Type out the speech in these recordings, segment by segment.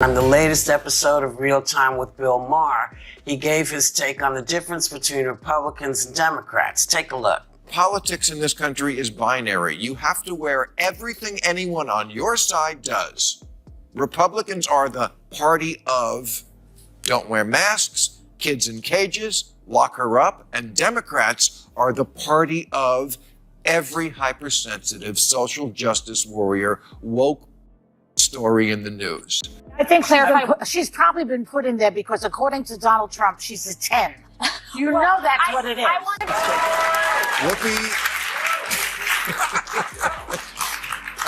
On the latest episode of Real Time with Bill Maher, he gave his take on the difference between Republicans and Democrats. Take a look. Politics in this country is binary. You have to wear everything anyone on your side does. Republicans are the party of don't wear masks, kids in cages, lock her up, and Democrats are the party of every hypersensitive social justice warrior woke story in the news. I think she's probably been put in there because according to Donald Trump, she's a 10. You know that's what it is. Whoopi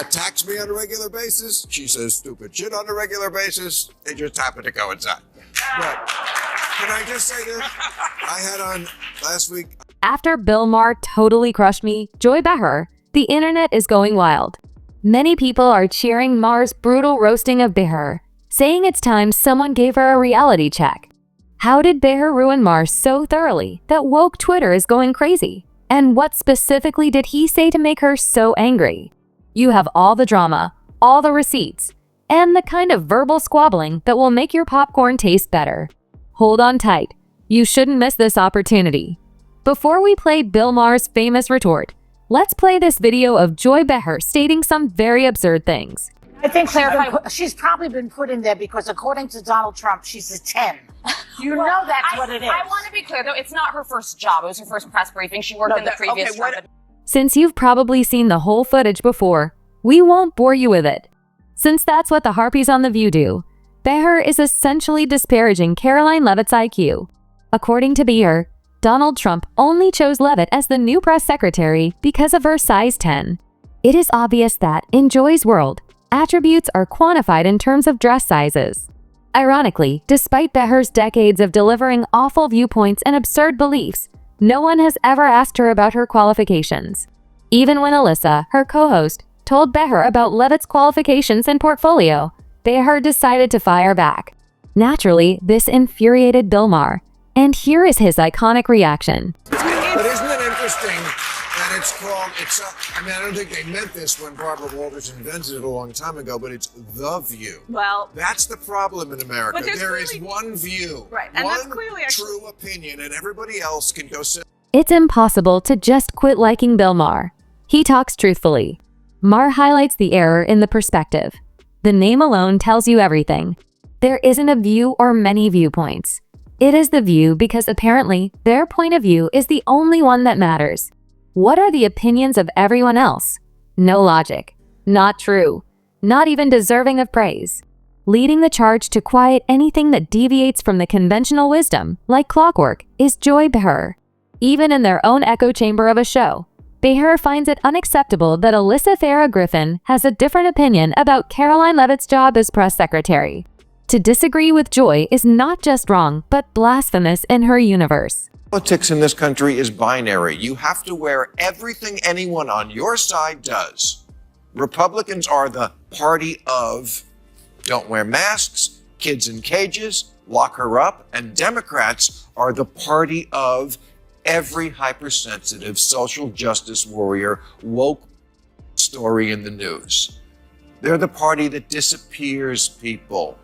attacks me on a regular basis. She says stupid shit on a regular basis. They just happen to coincide. But can I just say this? I had on last week. After Bill Maher totally crushed me, Joy Behar, the internet is going wild. Many people are cheering Maher's brutal roasting of Behar, saying it's time someone gave her a reality check. How did Behar ruin Maher so thoroughly that woke Twitter is going crazy? And what specifically did he say to make her so angry? You have all the drama, all the receipts, and the kind of verbal squabbling that will make your popcorn taste better. Hold on tight. You shouldn't miss this opportunity. Before we play Bill Maher's famous retort, let's play this video of Joy Behar stating some very absurd things. I think she's probably been put in there because according to Donald Trump, she's a 10. You know that's what it is. I want to be clear, though, it's not her first job. It was her first press briefing. She worked in the previous Trump. Since you've probably seen the whole footage before, we won't bore you with it. Since that's what the Harpies on The View do, Behar is essentially disparaging Caroline Leavitt's IQ. According to Behar, Donald Trump only chose Leavitt as the new press secretary because of her size 10. It is obvious that, in Joy's world, attributes are quantified in terms of dress sizes. Ironically, despite Behar's decades of delivering awful viewpoints and absurd beliefs, no one has ever asked her about her qualifications. Even when Alyssa, her co-host, told Behar about Leavitt's qualifications and portfolio, Behar decided to fire back. Naturally, this infuriated Bill Maher, and here is his iconic reaction. But isn't it interesting that it's called, I don't think they meant this when Barbara Walters invented it a long time ago, but it's The View. Well, that's the problem in America. There is one view, right, and one that's clearly true opinion, and everybody else can go sit. It's impossible to just quit liking Bill Maher. He talks truthfully. Maher highlights the error in the perspective. The name alone tells you everything. There isn't a view or many viewpoints. It is the view because apparently their point of view is the only one that matters. What are the opinions of everyone else? No logic. Not true. Not even deserving of praise. Leading the charge to quiet anything that deviates from the conventional wisdom, like clockwork, is Joy Behar. Even in their own echo chamber of a show, Behar finds it unacceptable that Alyssa Farah Griffin has a different opinion about Caroline Leavitt's job as press secretary. To disagree with Joy is not just wrong, but blasphemous in her universe. Politics in this country is binary. You have to wear everything anyone on your side does. Republicans are the party of don't wear masks, kids in cages, lock her up, and Democrats are the party of every hypersensitive social justice warrior woke story in the news. They're the party that disappears people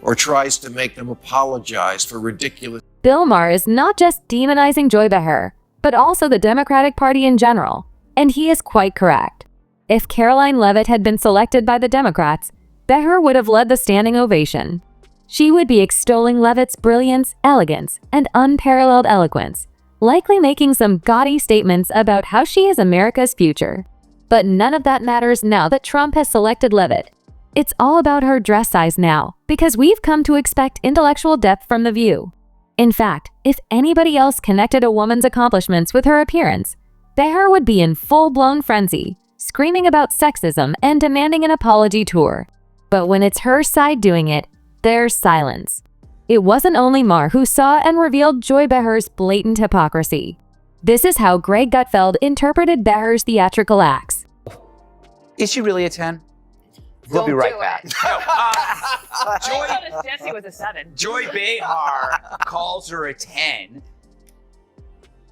or tries to make them apologize for ridiculous. Bill Maher is not just demonizing Joy Behar, but also the Democratic Party in general, and he is quite correct. If Caroline Leavitt had been selected by the Democrats, Behar would have led the standing ovation. She would be extolling Leavitt's brilliance, elegance, and unparalleled eloquence, likely making some gaudy statements about how she is America's future. But none of that matters now that Trump has selected Leavitt. It's all about her dress size now, because we've come to expect intellectual depth from The View. In fact, if anybody else connected a woman's accomplishments with her appearance, Behar would be in full-blown frenzy, screaming about sexism and demanding an apology tour. But when it's her side doing it, there's silence. It wasn't only Maher who saw and revealed Joy Behar's blatant hypocrisy. This is how Greg Gutfeld interpreted Behar's theatrical acts. Is she really a 10? We'll be right back. Jesse was a 7. Joy Behar calls her a 10.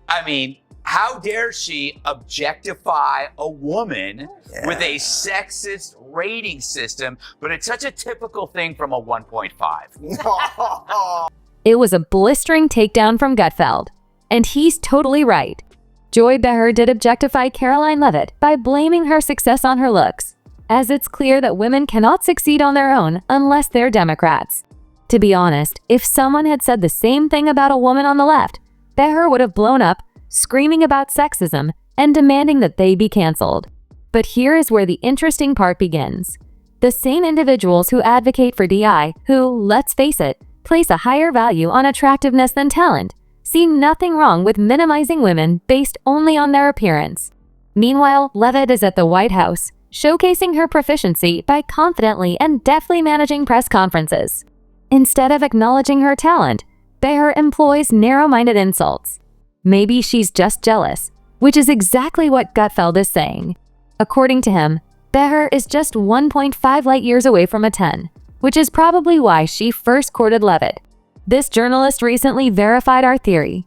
I mean, How dare she objectify a woman with a sexist rating system, but it's such a typical thing from a 1.5. It was a blistering takedown from Gutfeld. And he's totally right. Joy Behar did objectify Caroline Leavitt by blaming her success on her looks, as it's clear that women cannot succeed on their own unless they're Democrats. To be honest, if someone had said the same thing about a woman on the left, Behar would have blown up, screaming about sexism and demanding that they be canceled. But here is where the interesting part begins. The same individuals who advocate for DI, who, let's face it, place a higher value on attractiveness than talent, see nothing wrong with minimizing women based only on their appearance. Meanwhile, Leavitt is at the White House, showcasing her proficiency by confidently and deftly managing press conferences. Instead of acknowledging her talent, Behar employs narrow-minded insults. Maybe she's just jealous, which is exactly what Gutfeld is saying. According to him, Behar is just 1.5 light years away from a 10, which is probably why she first courted Leavitt. This journalist recently verified our theory.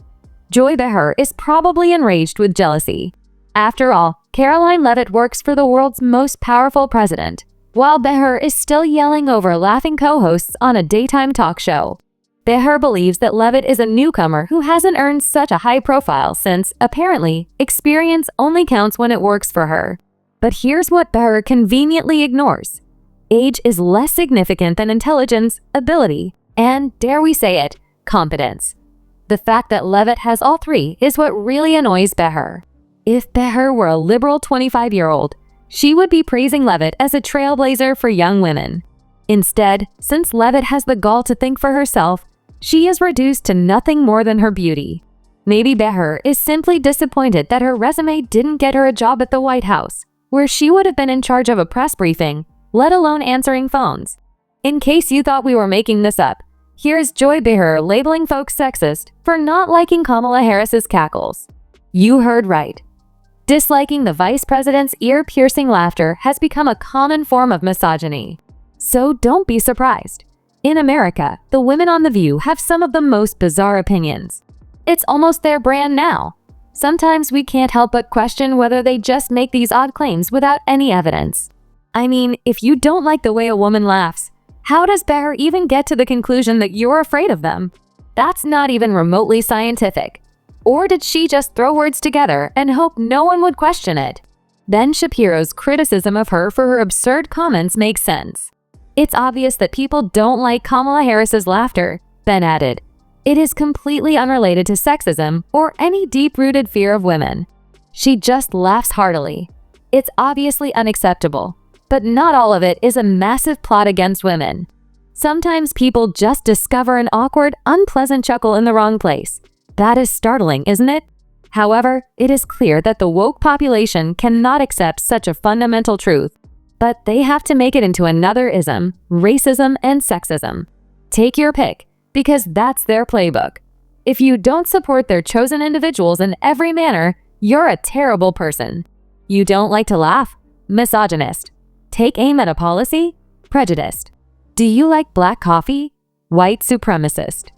Joy Behar is probably enraged with jealousy. After all, Caroline Leavitt works for the world's most powerful president, while Behar is still yelling over laughing co-hosts on a daytime talk show. Behar believes that Leavitt is a newcomer who hasn't earned such a high profile since, apparently, experience only counts when it works for her. But here's what Behar conveniently ignores. Age is less significant than intelligence, ability, and, dare we say it, competence. The fact that Leavitt has all three is what really annoys Behar. If Behar were a liberal 25-year-old, she would be praising Leavitt as a trailblazer for young women. Instead, since Leavitt has the gall to think for herself, she is reduced to nothing more than her beauty. Maybe Behar is simply disappointed that her resume didn't get her a job at the White House, where she would have been in charge of a press briefing, let alone answering phones. In case you thought we were making this up, here's Joy Behar labeling folks sexist for not liking Kamala Harris's cackles. You heard right. Disliking the vice president's ear-piercing laughter has become a common form of misogyny. So don't be surprised. In America, the women on The View have some of the most bizarre opinions. It's almost their brand now. Sometimes we can't help but question whether they just make these odd claims without any evidence. I mean, if you don't like the way a woman laughs, how does Behar even get to the conclusion that you're afraid of them? That's not even remotely scientific. Or did she just throw words together and hope no one would question it? Ben Shapiro's criticism of her for her absurd comments makes sense. It's obvious that people don't like Kamala Harris's laughter, Ben added. It is completely unrelated to sexism or any deep-rooted fear of women. She just laughs heartily. It's obviously unacceptable, but not all of it is a massive plot against women. Sometimes people just discover an awkward, unpleasant chuckle in the wrong place. That is startling, isn't it? However, it is clear that the woke population cannot accept such a fundamental truth. But they have to make it into another ism, racism and sexism. Take your pick, because that's their playbook. If you don't support their chosen individuals in every manner, you're a terrible person. You don't like to laugh? Misogynist. Take aim at a policy? Prejudiced. Do you like black coffee? White supremacist.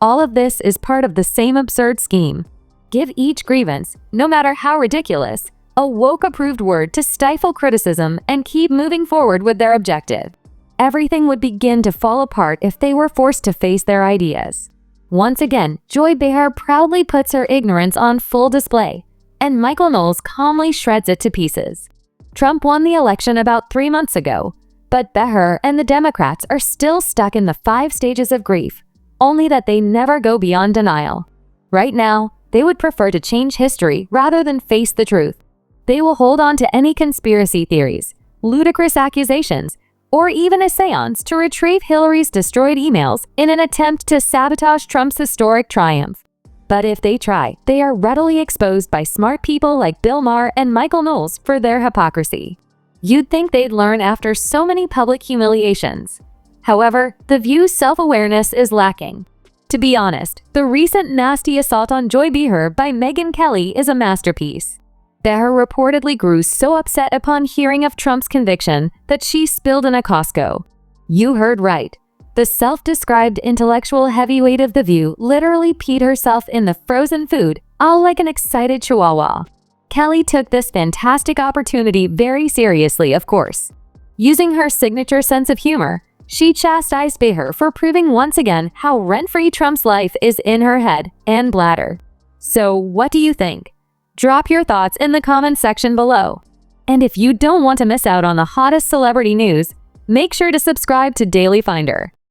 All of this is part of the same absurd scheme. Give each grievance, no matter how ridiculous, a woke-approved word to stifle criticism and keep moving forward with their objective. Everything would begin to fall apart if they were forced to face their ideas. Once again, Joy Behar proudly puts her ignorance on full display, and Michael Knowles calmly shreds it to pieces. Trump won the election about 3 months ago, but Behar and the Democrats are still stuck in the 5 stages of grief, only that they never go beyond denial. Right now, they would prefer to change history rather than face the truth. They will hold on to any conspiracy theories, ludicrous accusations, or even a seance to retrieve Hillary's destroyed emails in an attempt to sabotage Trump's historic triumph. But if they try, they are readily exposed by smart people like Bill Maher and Michael Knowles for their hypocrisy. You'd think they'd learn after so many public humiliations. However, The View's self-awareness is lacking. To be honest, the recent nasty assault on Joy Behar by Megyn Kelly is a masterpiece. Behar reportedly grew so upset upon hearing of Trump's conviction that she spilled in a Costco. You heard right. The self-described intellectual heavyweight of The View literally peed herself in the frozen food all like an excited chihuahua. Kelly took this fantastic opportunity very seriously, of course. Using her signature sense of humor, she chastised Behar for proving once again how rent-free Trump's life is in her head and bladder. So what do you think? Drop your thoughts in the comments section below. And if you don't want to miss out on the hottest celebrity news, make sure to subscribe to Daily Finder.